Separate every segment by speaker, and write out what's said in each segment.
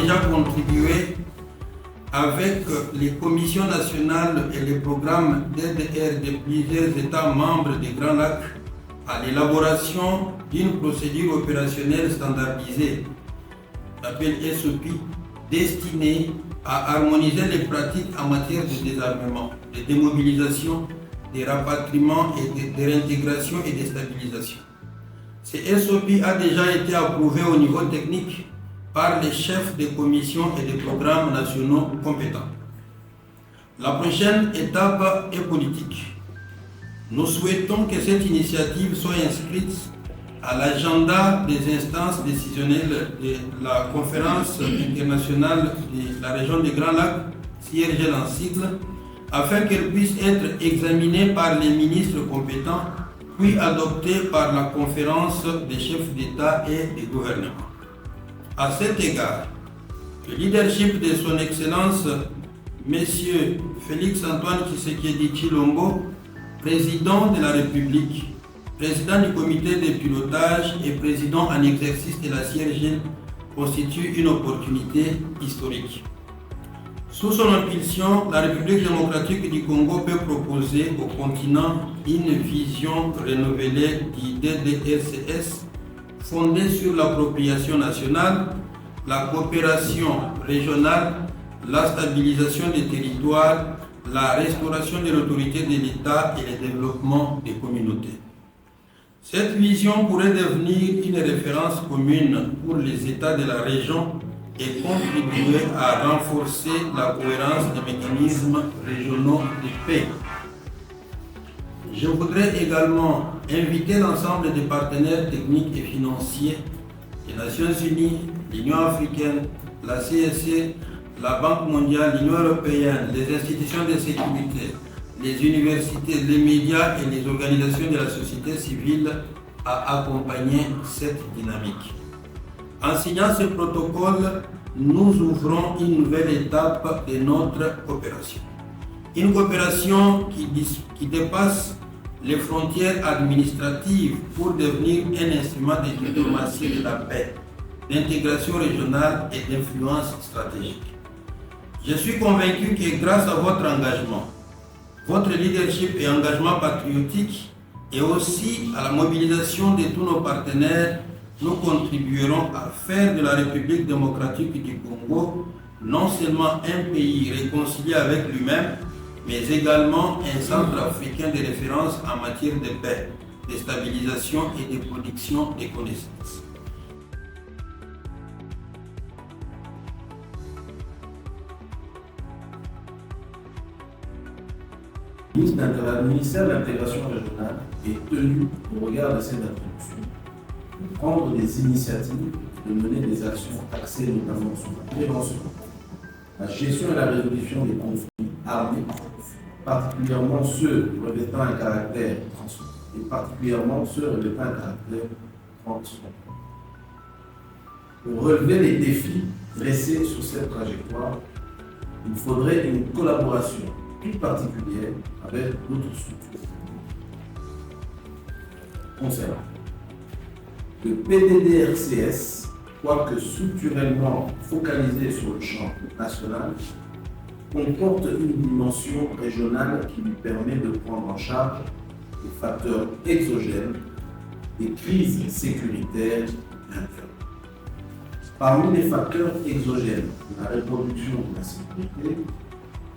Speaker 1: déjà contribué avec les commissions nationales et les programmes DDR de plusieurs États membres des Grands Lacs à l'élaboration d'une procédure opérationnelle standardisée, appelée SOP, destinée à harmoniser les pratiques en matière de désarmement, de démobilisation, de rapatriement et de réintégration et de stabilisation. Ce SOP a déjà été approuvé au niveau technique par les chefs des commissions et des programmes nationaux compétents. La prochaine étape est politique. Nous souhaitons que cette initiative soit inscrite à l'agenda des instances décisionnelles de la conférence internationale de la région des Grands Lacs, CIRGL en sigle, afin qu'elle puisse être examinée par les ministres compétents, puis adoptée par la conférence des chefs d'État et des gouvernements. À cet égard, le leadership de son Excellence, M. Félix-Antoine Tshisekedi Tshilombo, président de la République, président du comité de pilotage et président en exercice de la CIRGL, constitue une opportunité historique. Sous son impulsion, la République démocratique du Congo peut proposer au continent une vision renouvelée du DDRCS fondée sur l'appropriation nationale, la coopération régionale, la stabilisation des territoires, la restauration de l'autorité de l'État et le développement des communautés. Cette vision pourrait devenir une référence commune pour les États de la région et contribuer à renforcer la cohérence des mécanismes régionaux de paix. Je voudrais également inviter l'ensemble des partenaires techniques et financiers, les Nations Unies, l'Union africaine, la CSC, la Banque mondiale, l'Union européenne, les institutions de sécurité, les universités, les médias et les organisations de la société civile à accompagner cette dynamique. En signant ce protocole, nous ouvrons une nouvelle étape de notre coopération. Une coopération qui dépasse les frontières administratives pour devenir un instrument de diplomatie de la paix, d'intégration régionale et d'influence stratégique. Je suis convaincu que grâce à votre engagement, votre leadership et engagement patriotique, et aussi à la mobilisation de tous nos partenaires, nous contribuerons à faire de la République démocratique du Congo non seulement un pays réconcilié avec lui-même, mais également un centre africain de référence en matière de paix, de stabilisation et de production des connaissances.
Speaker 2: Le ministère de l'intégration régionale est tenu, au regard de cette attribution, de prendre des initiatives, de mener des actions axées notamment sur la prévention, la gestion et la résolution des conflits armés, particulièrement ceux revêtant un caractère transfrontalier et particulièrement ceux revêtant un caractère transfrontalier. Pour relever les défis dressés sur cette trajectoire, il faudrait une collaboration toute particulière avec d'autres structures concernant le PDDRCS, quoique structurellement focalisé sur le champ national, comporte une dimension régionale qui lui permet de prendre en charge des facteurs exogènes, des crises sécuritaires internes. Parmi les facteurs exogènes de la reproduction de la sécurité,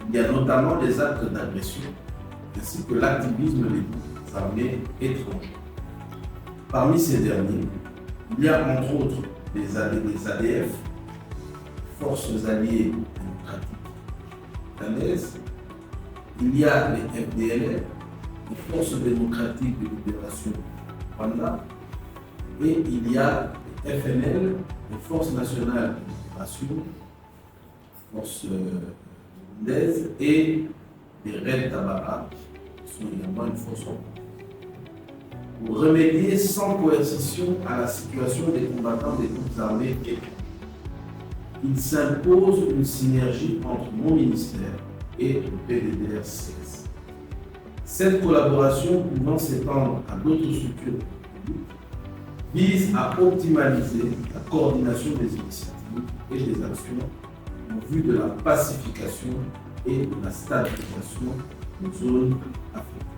Speaker 2: il y a notamment des actes d'agression, ainsi que l'activisme des armées étrangères. Parmi ces derniers, il y a entre autres les ADF, Forces alliées démocratiques danaises, il y a les FDLR, les Forces démocratiques de libération Rwanda, et il y a les FNL, les Forces nationales de libération, Forces et les Red Tabara, qui sont également une force rebelle. Pour remédier sans coercition à la situation des combattants des groupes armés et il s'impose une synergie entre mon ministère et le PDDRCS. Cette collaboration pouvant s'étendre à d'autres structures publiques vise à optimaliser la coordination des initiatives politiques et des actions en vue de la pacification et de la stabilisation des zones africaines.